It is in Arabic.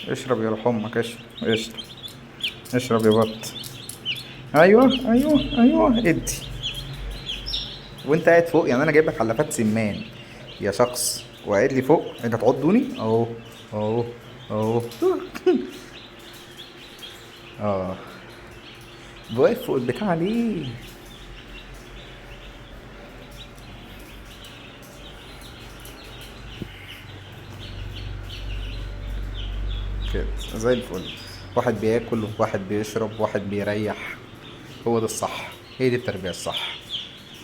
اشرب يا روح امك، اشرب اشرب. اشرب يا بط. ايوه ايوه ايوه ادي. وانت قاعد فوق يعني، انا جايب لك علافات سمان يا شخص، وقاعد لي فوق انت تعضوني اهو. اهو. اهو. اه. واقف فوق البتاع ليه؟ كده زي الفل. واحد بياكل وواحد بيشرب وواحد بيريح. هو ده الصح، هي دي التربية الصح.